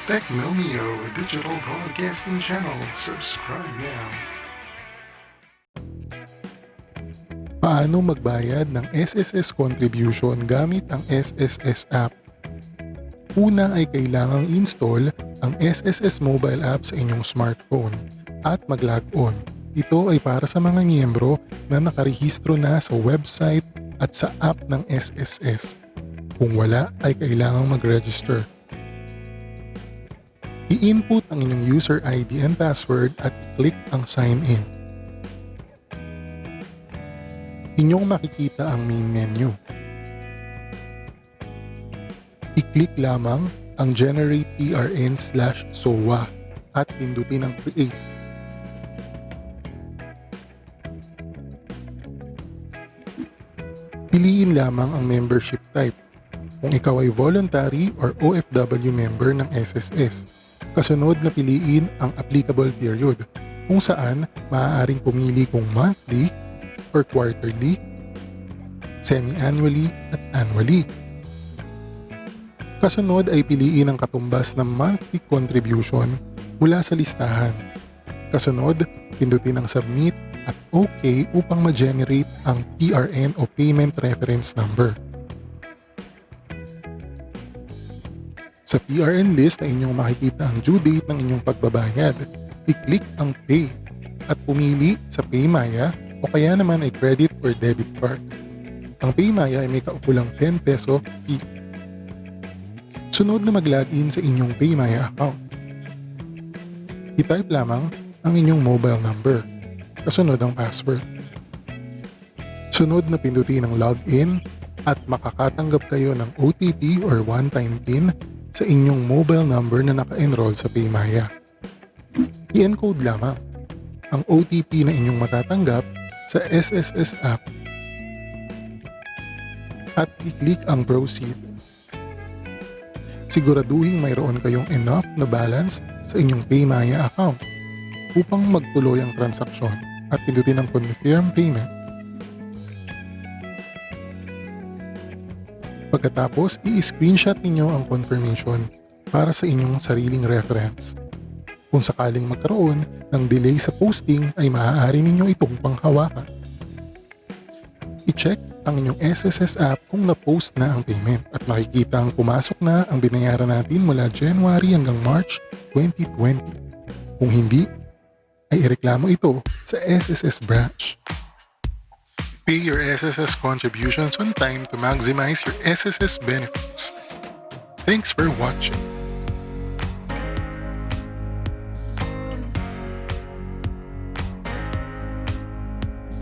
Technomeo Digital Broadcasting Channel. Subscribe now. Paano magbayad ng SSS contribution gamit ang SSS App? Una ay kailangang install ang SSS mobile app sa inyong smartphone at mag-log on. Ito ay para sa mga miyembro na nakarehistro na sa website at sa app ng SSS. Kung wala ay kailangang mag-register. I-input ang inyong user ID and password at i-click ang sign in. Inyong makikita ang main menu. I-click lamang ang Generate PRN/SOA at pindutin ang Create. Piliin lamang ang membership type kung ikaw ay voluntary or OFW member ng SSS. Kasunod na piliin ang applicable period kung saan maaaring pumili kung monthly or quarterly, semi-annually at annually. Kasunod ay piliin ang katumbas ng monthly contribution mula sa listahan. Kasunod, pindutin ang Submit at OK upang ma-generate ang PRN o Payment Reference Number. Sa PRN list ay inyong makikita ang due date ng inyong pagbabayad. I-click ang Pay at pumili sa PayMaya o kaya naman ay credit or debit card. Ang PayMaya ay may kaukulang 10 peso fee. Sunod na mag-login sa inyong PayMaya account. I-type lamang ang inyong mobile number. Kasunod ang password. Sunod na pindutin ang login at makakatanggap kayo ng OTP or one-time PIN sa inyong mobile number na naka-enroll sa PayMaya. I-encode lamang ang OTP na inyong matatanggap sa SSS App at i-click ang Proceed. Siguraduhin mayroon kayong enough na balance sa inyong PayMaya account upang magtuloy ang transaksyon at pindutin ang Confirm Payment. Pagkatapos, i-screenshot ninyo ang confirmation para sa inyong sariling reference. Kung sakaling magkaroon ng delay sa posting ay maaari ninyo itong panghawakan. I-check ang inyong SSS app kung na-post na ang payment at makikita ang pumasok na ang binayaran natin mula January hanggang March 2020. Kung hindi, ay ireklamo ito sa SSS branch. Pay your SSS contributions on time to maximize your SSS benefits. Thanks for watching.